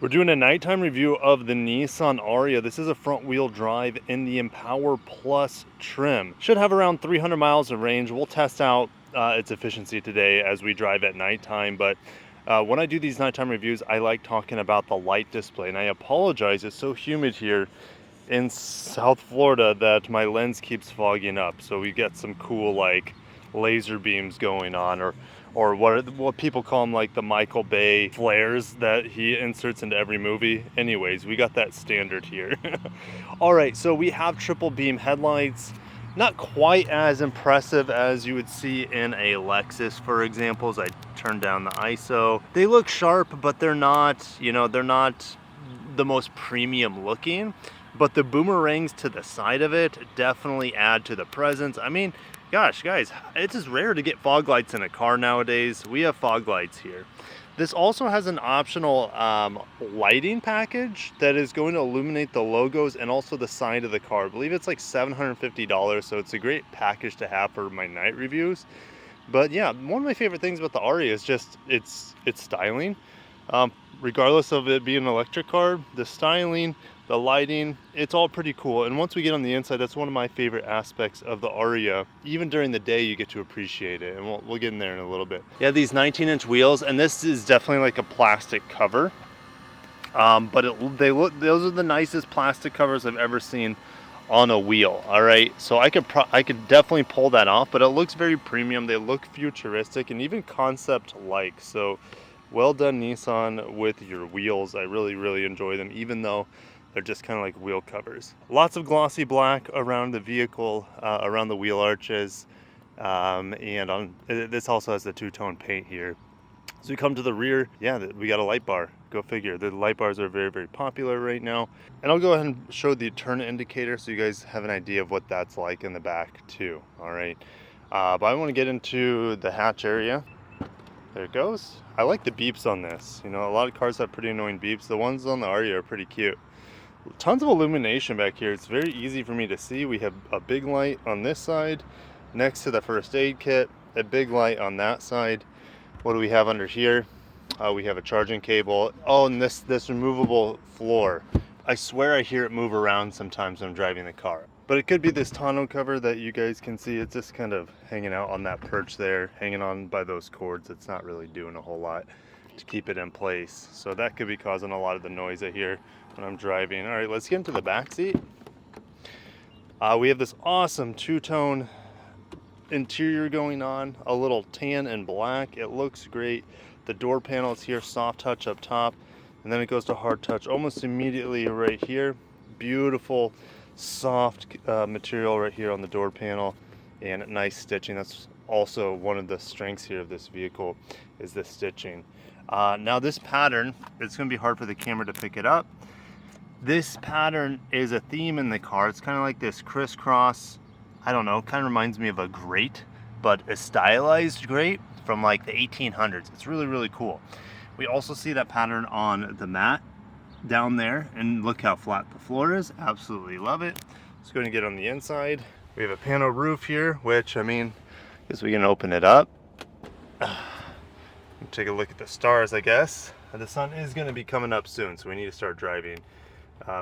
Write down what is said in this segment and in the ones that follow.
We're doing a nighttime review of the Nissan Ariya. This is a front wheel drive in the Empower Plus trim. Should have around 300 miles of range. We'll test out its efficiency today as we drive at nighttime. But when I do these nighttime reviews, I like talking about the light display. And I apologize, it's so humid here in South Florida that my lens keeps fogging up. So we get some cool like laser beams going on, or what people call them, like the Michael Bay flares that he inserts into every movie. Anyways, we got that standard here. All right, so we have triple beam headlights. Not quite as impressive as you would see in a Lexus, for example, as I turn down the ISO. They look sharp, but they're not, they're not the most premium looking. But the boomerangs to the side of it definitely add to the presence. I mean, gosh, guys, it's just rare to get fog lights in a car nowadays. We have fog lights here. This also has an optional lighting package that is going to illuminate the logos and also the side of the car. I believe it's like $750, so it's a great package to have for my night reviews. But yeah, one of my favorite things about the Ariya is just its styling. Regardless of it being an electric car, the styling, the lighting, it's all pretty cool. And once we get on the inside, that's one of my favorite aspects of the Ariya. Even during the day, you get to appreciate it, and we'll get in there in a little bit. Yeah, these 19-inch wheels, and this is definitely like a plastic cover. But those are the nicest plastic covers I've ever seen on a wheel. All right, so I could definitely pull that off, but it looks very premium. They look futuristic and even concept-like. So well done, Nissan, with your wheels. I really enjoy them, even though they're just kind of like wheel covers. Lots of glossy black around the vehicle, around the wheel arches, and this also has the two-tone paint here. So we come to the rear, yeah, we got a light bar. Go figure. The light bars are very popular right now. And I'll go ahead and show the turn indicator so you guys have an idea of what that's like in the back too. All right, but I want to get into the hatch area. There it goes. I like the beeps on this. A lot of cars have pretty annoying beeps. The ones on the Ariya are pretty cute. Tons of illumination back here. It's very easy for me to see. We have a big light on this side next to the first aid kit, a big light on that side. What do we have under here? We have a charging cable. Oh, and this removable floor. I swear I hear it move around sometimes when I'm driving the car. But it could be this tonneau cover that you guys can see. It's just kind of hanging out on that perch there, hanging on by those cords. It's not really doing a whole lot to keep it in place. So that could be causing a lot of the noise I hear when I'm driving. All right, let's get into the back seat. We have this awesome two-tone interior going on, a little tan and black. It looks great. The door panels here, soft touch up top, and then it goes to hard touch almost immediately right here. Beautiful soft material right here on the door panel, and nice stitching. That's also one of the strengths here of this vehicle, is the stitching. Now this pattern, it's going to be hard for the camera to pick it up. This pattern is a theme in the car. It's kind of like this crisscross, I don't know, kind of reminds me of a grate, but a stylized grate from like the 1800s. It's really cool. We also see that pattern on the mat down there, and look how flat the floor is. Absolutely love it. Let's go and get on the inside. We have a panel roof here, which, I mean, I guess we can open it up. Take a look at the stars, I guess. The sun is going to be coming up soon, so we need to start driving.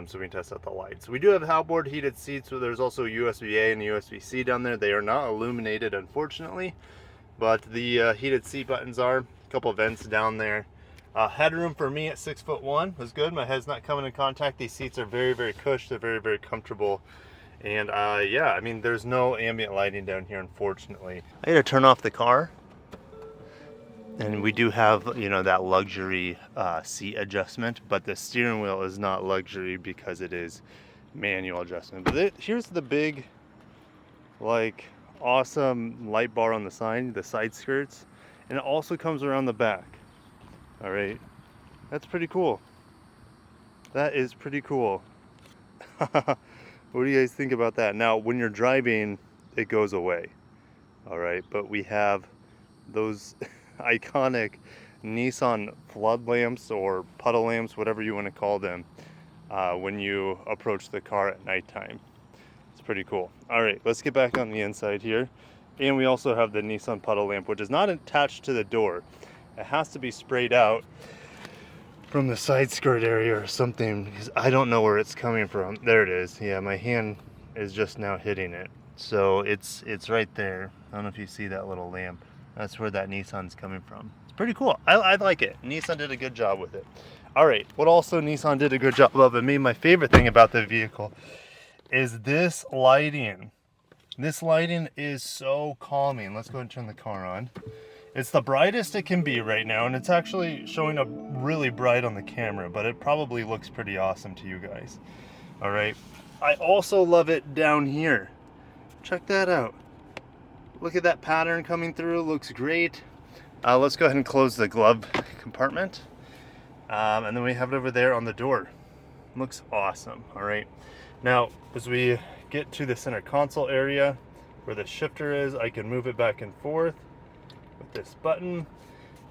So we can test out the lights. We do have outboard heated seats, so there's also USB-A and USB-C down there. They are not illuminated, unfortunately, but the heated seat buttons are. A couple of vents down there. Headroom for me at 6'1" was good. My head's not coming in contact. These seats are very cush. They're very comfortable. And yeah, I mean, there's no ambient lighting down here, unfortunately. I gotta turn off the car. And we do have, that luxury seat adjustment, but the steering wheel is not luxury because it is manual adjustment. But here's the big, like, awesome light bar on the side skirts, and it also comes around the back. All right, that's pretty cool. That is pretty cool. What do you guys think about that? Now, when you're driving, it goes away. All right, but we have those iconic Nissan flood lamps or puddle lamps, whatever you want to call them, when you approach the car at nighttime. It's pretty cool. All right, let's get back on the inside here. And we also have the Nissan puddle lamp, which is not attached to the door. It has to be sprayed out from the side skirt area or something, because I don't know where it's coming from. There it is. Yeah, my hand is just now hitting it. So it's right there. I don't know if you see that little lamp. That's where that Nissan's coming from. It's pretty cool. I like it. Nissan did a good job with it. All right, what also Nissan did a good job of, and maybe my favorite thing about the vehicle, is this lighting. This lighting is so calming. Let's go ahead and turn the car on. It's the brightest it can be right now, and it's actually showing up really bright on the camera, but it probably looks pretty awesome to you guys. All right. I also love it down here. Check that out. Look at that pattern coming through. Looks great. Let's go ahead and close the glove compartment. And then we have it over there on the door. Looks awesome. All right. Now, as we get to the center console area where the shifter is, I can move it back and forth with this button,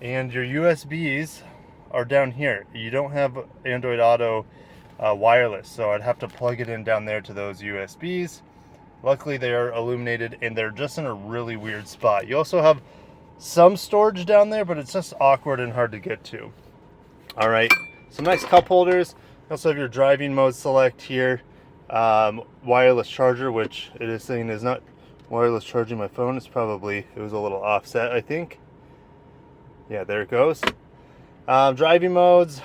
and your USBs are down here. You don't have Android Auto wireless, so I'd have to plug it in down there to those USBs. Luckily they are illuminated and they're just in a really weird spot. You also have some storage down there, but it's just awkward and hard to get to. All right, some nice cup holders. You also have your driving mode select here. Wireless charger, which it is saying is not wireless charging my phone. It was a little offset, I think. Yeah, there it goes. Driving modes,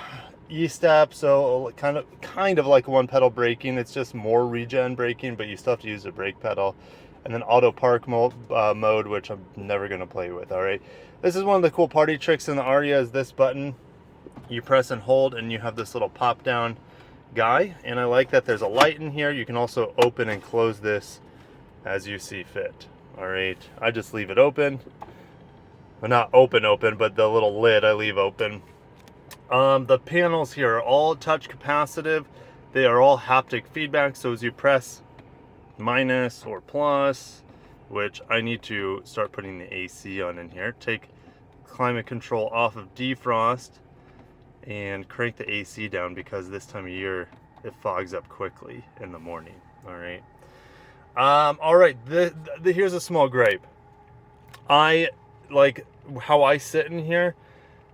E-step, so kind of like one pedal braking. It's just more regen braking, but you still have to use the brake pedal. And then auto park mode, which I'm never going to play with. All right, this is one of the cool party tricks in the Ariya, is this button. You press and hold and you have this little pop down guy, and I like that there's a light in here. You can also open and close this as you see fit. All right, I just leave it open. Well, not open, but the little lid I leave open. The panels here are all touch capacitive. They are all haptic feedback, so as you press minus or plus, which I need to start putting the AC on in here, take climate control off of defrost and crank the AC down, because this time of year it fogs up quickly in the morning. All right. All right, here's a small gripe. I like how I sit in here.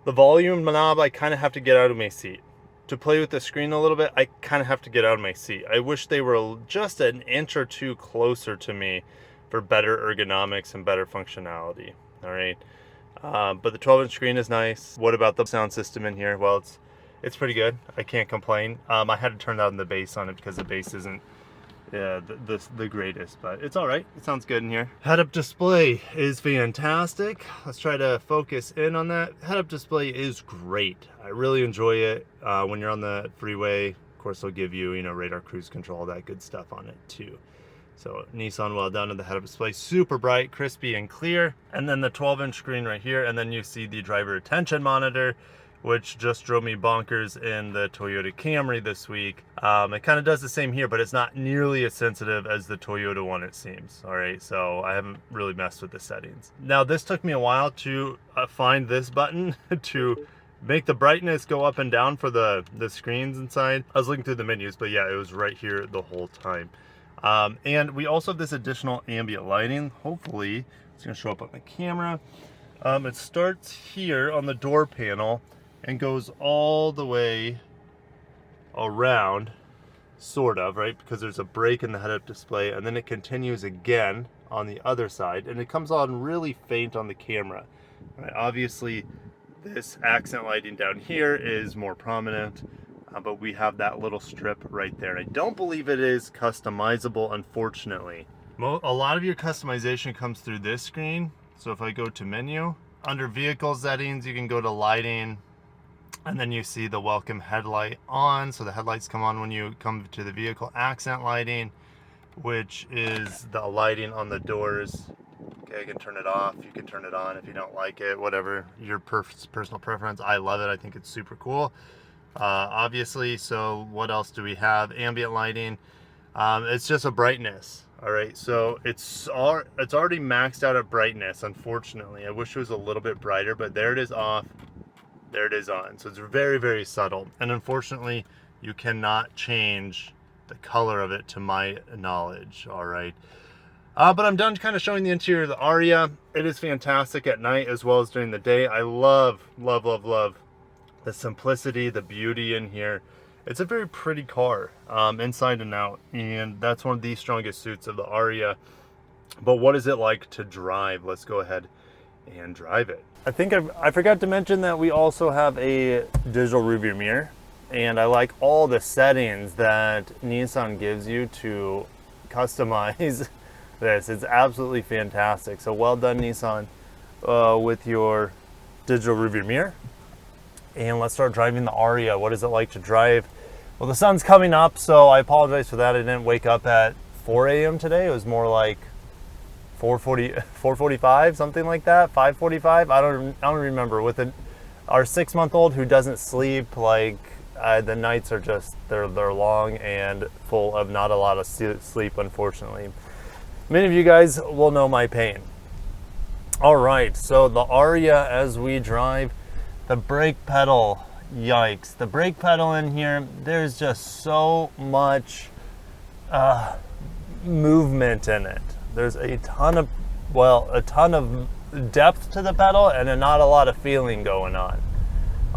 The volume knob, I kind of have to get out of my seat. To play with the screen a little bit, I kind of have to get out of my seat. I wish they were just an inch or two closer to me for better ergonomics and better functionality. All right. But the 12-inch screen is nice. What about the sound system in here? Well, it's pretty good. I can't complain. I had to turn down the bass on it because the bass isn't the greatest, but it's all right. It sounds good in here. Head-up display is fantastic. Let's try to focus in on that. Head-up display is great. I really enjoy it. When you're on the freeway, of course, they'll give you, radar cruise control, all that good stuff on it too. So Nissan, well done on the head-up display. Super bright, crispy, and clear. And then the 12-inch screen right here. And then you see the driver attention monitor, which just drove me bonkers in the Toyota Camry this week. It kind of does the same here, but it's not nearly as sensitive as the Toyota one, it seems. All right, so I haven't really messed with the settings. Now, this took me a while to find this button to make the brightness go up and down for the screens inside. I was looking through the menus, but yeah, it was right here the whole time. And we also have this additional ambient lighting. Hopefully, it's gonna show up on the camera. It starts here on the door panel and goes all the way around, sort of, right? Because there's a break in the head-up display, and then it continues again on the other side, and it comes on really faint on the camera. Right? Obviously, this accent lighting down here is more prominent, but we have that little strip right there. And I don't believe it is customizable, unfortunately. A lot of your customization comes through this screen. So if I go to menu, under vehicle settings, you can go to lighting, and then you see the welcome headlight on. So the headlights come on when you come to the vehicle. Accent lighting, which is the lighting on the doors. Okay, you can turn it off, you can turn it on if you don't like it, whatever your personal preference. I love it, I think it's super cool. Obviously, so what else do we have? Ambient lighting, it's just a brightness. All right, so it's already maxed out at brightness, unfortunately. I wish it was a little bit brighter, but there it is off, there it is on. So it's very, very subtle. And unfortunately, you cannot change the color of it to my knowledge, all right? But I'm done kind of showing the interior of the Ariya. It is fantastic at night as well as during the day. I love, love, love, love the simplicity, the beauty in here. It's a very pretty car, inside and out, and that's one of the strongest suits of the Ariya. But what is it like to drive? Let's go ahead and drive it. I think I forgot to mention that we also have a digital rearview mirror, and I like all the settings that Nissan gives you to customize this. It's absolutely fantastic. So well done, Nissan, with your digital rearview mirror. And let's start driving the Ariya. What is it like to drive? Well, the sun's coming up, so I apologize for that. I didn't wake up at 4 a.m. today. It was more like 4:45, something like that. 5:45. I don't remember. With our 6-month-old who doesn't sleep, like the nights are just they're long and full of not a lot of sleep, unfortunately. Many of you guys will know my pain. All right, so the Ariya as we drive, the brake pedal. Yikes! The brake pedal in here. There's just so much movement in it. There's a ton of depth to the pedal and not a lot of feeling going on.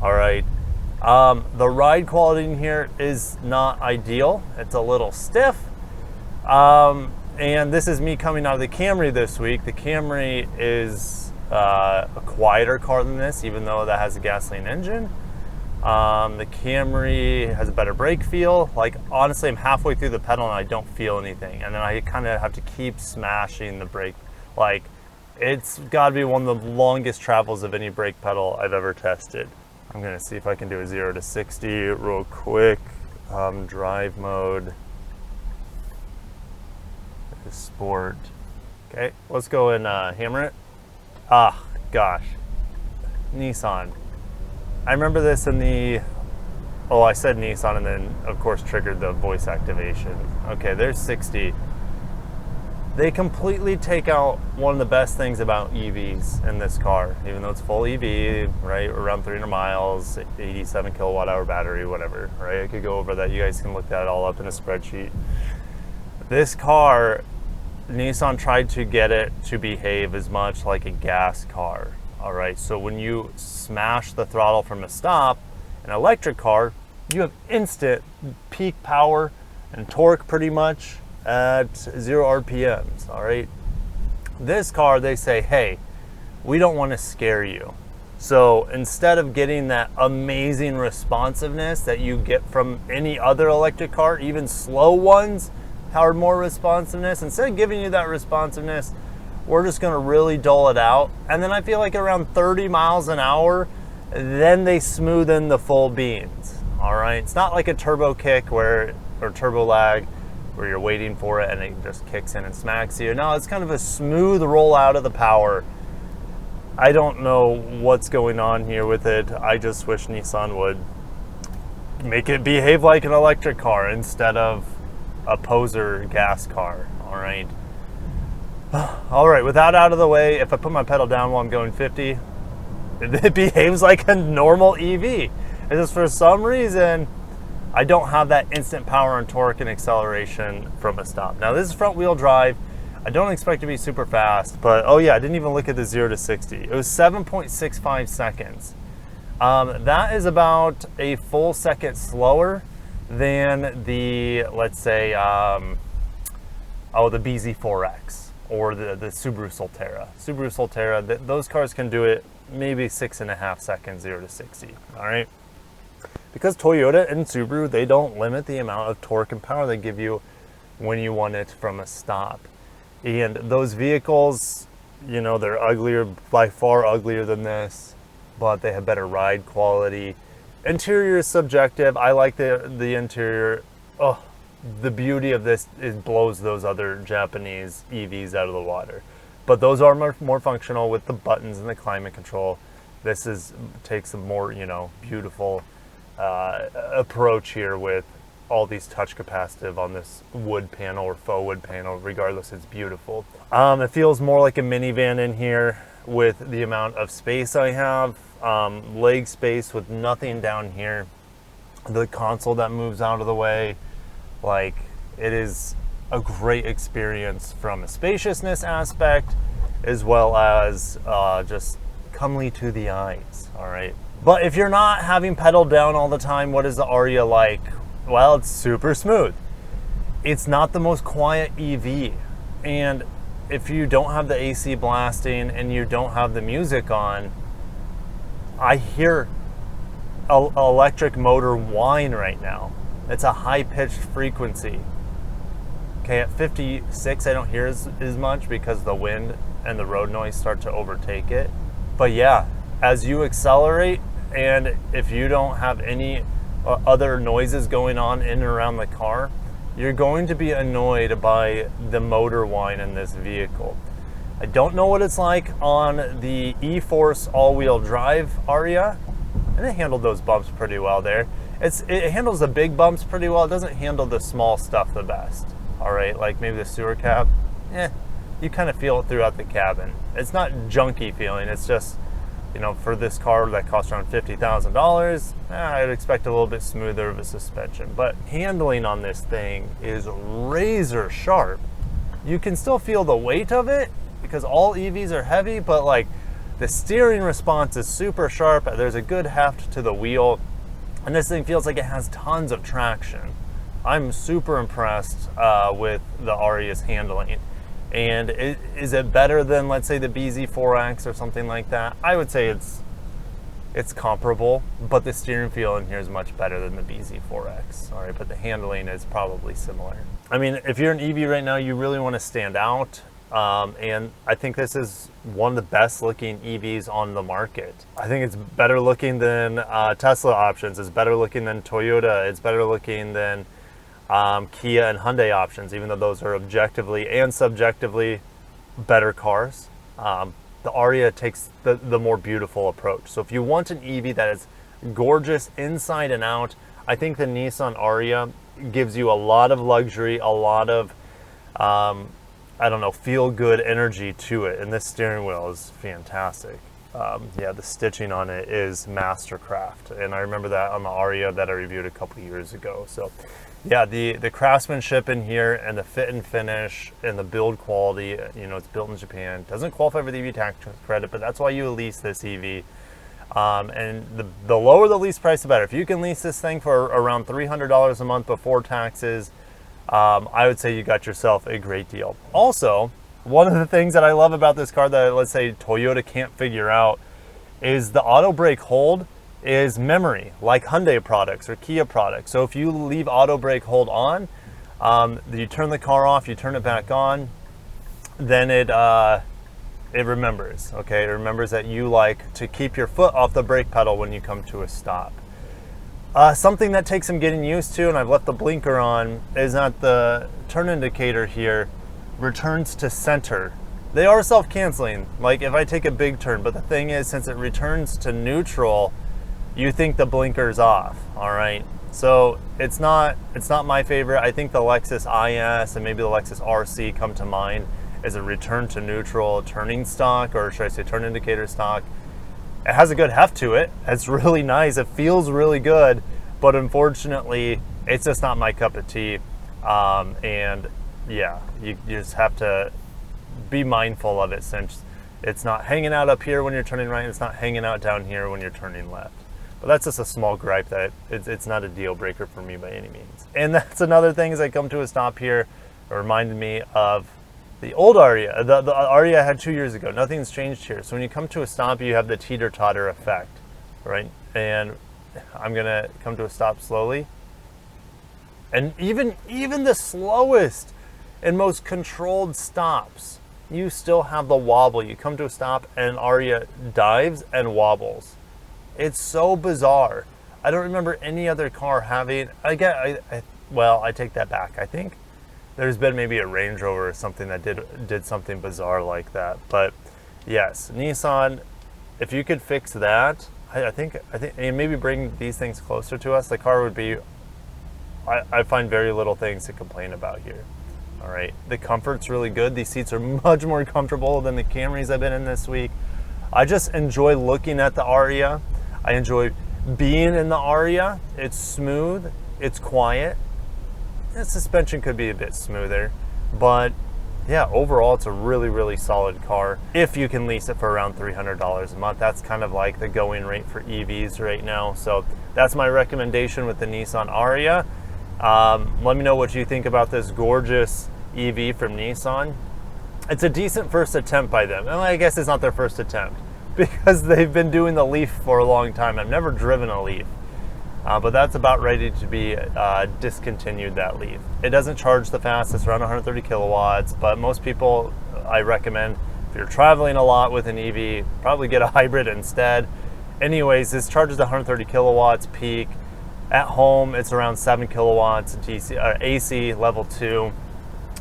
All right. The ride quality in here is not ideal. It's a little stiff. And this is me coming out of the Camry this week. The Camry is a quieter car than this, even though that has a gasoline engine. The Camry has a better brake feel. Like, honestly, I'm halfway through the pedal and I don't feel anything. And then I kind of have to keep smashing the brake. Like, it's got to be one of the longest travels of any brake pedal I've ever tested. I'm going to see if I can do a 0 to 60 real quick. Drive mode. Sport. Okay, let's go and hammer it. Ah, gosh. Nissan. I remember this in the, oh, I said Nissan and then of course triggered the voice activation. Okay, there's 60. They completely take out one of the best things about EVs in this car, even though it's full EV, right? Around 300 miles, 87 kilowatt hour battery, whatever, right? I could go over that. You guys can look that all up in a spreadsheet. This car, Nissan tried to get it to behave as much like a gas car. All right, so when you smash the throttle from a stop, an electric car, you have instant peak power and torque pretty much at 0 RPMs, all right? This car, they say, hey, we don't want to scare you. So instead of getting that amazing responsiveness that you get from any other electric car, even slow ones have more responsiveness, instead of giving you that responsiveness, we're just going to really dull it out. And then I feel like around 30 miles an hour, then they smooth in the full beans. All right. It's not like a turbo kick or turbo lag where you're waiting for it and it just kicks in and smacks you. No, it's kind of a smooth roll out of the power. I don't know what's going on here with it. I just wish Nissan would make it behave like an electric car instead of a poser gas car. All right. All right, with that out of the way, if I put my pedal down while I'm going 50, it behaves like a normal EV. It's just for some reason, I don't have that instant power and torque and acceleration from a stop. Now, this is front wheel drive. I don't expect to be super fast, but oh yeah, I didn't even look at the 0 to 60. It was 7.65 seconds. That is about a full second slower than the, let's say, the BZ4X. Or the Subaru Solterra. Subaru Solterra, those cars can do it maybe 6.5 seconds, 0 to 60, all right? Because Toyota and Subaru, they don't limit the amount of torque and power they give you when you want it from a stop. And those vehicles, you know, they're uglier, by far uglier than this, but they have better ride quality. Interior is subjective. I like the interior. Oh, the beauty of this is blows those other Japanese EVs out of the water. But those are more functional with the buttons and the climate control. This takes a more, you know, beautiful approach here with all these touch capacitive on this wood panel or faux wood panel. Regardless, it's beautiful. It feels more like a minivan in here with the amount of space I have. Leg space with nothing down here. The console that moves out of the way. Like, it is a great experience from a spaciousness aspect as well as just comely to the eyes. All right, But if you're not having pedal down all the time, what is the Ariya like? Well, it's super smooth. It's not the most quiet EV. And if you don't have the AC blasting and you don't have the music on, I hear an electric motor whine right now. It's a high-pitched frequency. Okay, at 56, I don't hear as much because the wind and the road noise start to overtake it. But yeah, as you accelerate, and if you don't have any other noises going on in and around the car, you're going to be annoyed by the motor whine in this vehicle. I don't know what it's like on the E-Force all-wheel drive Ariya, and it handled those bumps pretty well there. It handles the big bumps pretty well. It doesn't handle the small stuff the best. All right, like maybe the sewer cap, you kind of feel it throughout the cabin. It's not junky feeling. It's just, you know, for this car that costs around $50,000, I'd expect a little bit smoother of a suspension. But handling on this thing is razor sharp. You can still feel the weight of it because all EVs are heavy, but like the steering response is super sharp. There's a good heft to the wheel, and this thing feels like it has tons of traction. I'm super impressed with the Ariya's handling. And is it better than, let's say, the BZ4X or something like that? I would say it's comparable, but the steering feel in here is much better than the BZ4X. All right, but the handling is probably similar. I mean, if you're an EV right now, you really want to stand out. And I think this is one of the best looking EVs on the market. I think it's better looking than Tesla options. It's better looking than Toyota. It's better looking than Kia and Hyundai options, even though those are objectively and subjectively better cars. The Ariya takes the more beautiful approach. So if you want an EV that is gorgeous inside and out, I think the Nissan Ariya gives you a lot of luxury, a lot of, I don't know, feel-good energy to it. And this steering wheel is fantastic. Yeah, the stitching on it is mastercraft. And I remember that on the Ariya that I reviewed a couple years ago. So yeah, the craftsmanship in here and the fit and finish and the build quality, you know, it's built in Japan. Doesn't qualify for the EV tax credit, but that's why you lease this EV. And the lower the lease price, the better. If you can lease this thing for around $300 a month before taxes, I would say you got yourself a great deal. Also, one of the things that I love about this car that, let's say, Toyota can't figure out is the auto brake hold is memory, like Hyundai products or Kia products. So if you leave auto brake hold on, you turn the car off, you turn it back on, then it remembers, okay? It remembers that you like to keep your foot off the brake pedal when you come to a stop. Something that takes some getting used to, and I've left the blinker on, is that the turn indicator here returns to center. They are self-canceling, like if I take a big turn, but the thing is, since it returns to neutral, you think the blinker's off, all right? So it's not my favorite. I think the Lexus IS and maybe the Lexus RC come to mind as a return to neutral turning stock, or should I say turn indicator stock. It has a good heft to it. It's really nice. It feels really good, but unfortunately, it's just not my cup of tea. And yeah, you just have to be mindful of it, since it's not hanging out up here when you're turning right, and it's not hanging out down here when you're turning left. But that's just a small gripe that it's not a deal breaker for me by any means. And that's another thing, as I come to a stop here, it reminded me of the old Ariya, the Ariya I had 2 years ago. Nothing's changed here. So when you come to a stop, you have the teeter-totter effect, right? And I'm gonna come to a stop slowly. And even the slowest and most controlled stops, you still have the wobble. You come to a stop and Ariya dives and wobbles. It's so bizarre. I don't remember any other car having, well, I take that back. I think there's been maybe a Range Rover or something that did something bizarre like that. But yes, Nissan, if you could fix that, I think, and maybe bring these things closer to us, the car would be, I find very little things to complain about here. All right, the comfort's really good. These seats are much more comfortable than the Camrys I've been in this week. I just enjoy looking at the Ariya. I enjoy being in the Ariya. It's smooth, it's quiet. The suspension could be a bit smoother, but yeah, overall it's a really, really solid car. If you can lease it for around $300 a month, that's kind of like the going rate for EVs right now. So that's my recommendation with the Nissan Ariya. Let me know what you think about this gorgeous EV from Nissan. It's a decent first attempt by them. Well, I guess it's not their first attempt because they've been doing the Leaf for a long time. I've never driven a Leaf. But that's about ready to be discontinued, that Leaf. It doesn't charge the fastest, around 130 kilowatts, but most people, I recommend, if you're traveling a lot with an EV, probably get a hybrid instead. Anyways, this charges 130 kilowatts peak. At home, it's around 7 kilowatts AC level 2.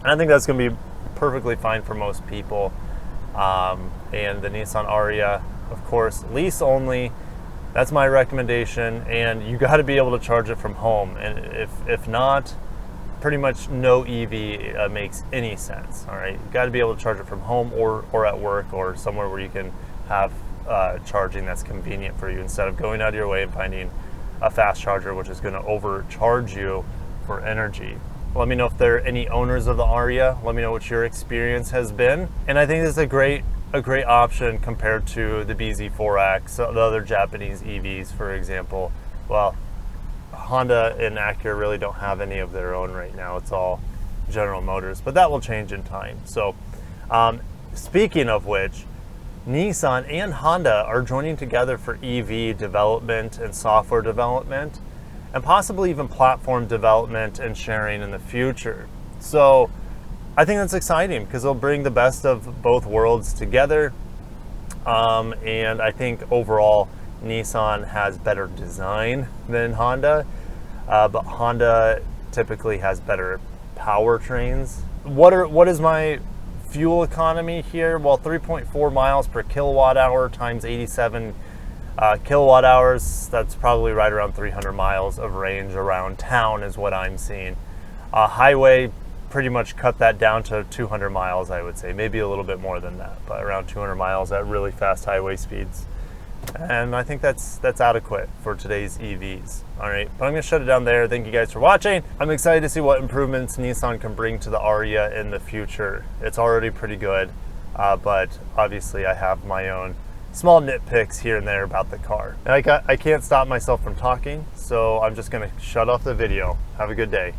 And I think that's going to be perfectly fine for most people. And the Nissan Ariya, of course, lease only. That's my recommendation, and you got to be able to charge it from home. And if not, pretty much no EV makes any sense. All right, you got to be able to charge it from home or at work or somewhere where you can have charging that's convenient for you, instead of going out of your way and finding a fast charger which is going to overcharge you for energy. Let me know if there are any owners of the Ariya. Let me know what your experience has been. And I think this is a great option compared to the BZ4X, the other Japanese EVs, for example. Well, Honda and Acura really don't have any of their own right now. It's all General Motors, but that will change in time. So speaking of which, Nissan and Honda are joining together for EV development and software development, and possibly even platform development and sharing in the future. So I think that's exciting because they'll bring the best of both worlds together. And I think overall Nissan has better design than Honda, but Honda typically has better powertrains. What is my fuel economy here? Well, 3.4 miles per kilowatt hour times 87 kilowatt hours. That's probably right around 300 miles of range around town is what I'm seeing. Highway, pretty much cut that down to 200 miles, I would say. Maybe a little bit more than that, but around 200 miles at really fast highway speeds. And I think that's adequate for today's EVs. All right, but I'm gonna shut it down there. Thank you guys for watching. I'm excited to see what improvements Nissan can bring to the Ariya in the future. It's already pretty good, but obviously I have my own small nitpicks here and there about the car. And I can't stop myself from talking, so I'm just gonna shut off the video. Have a good day.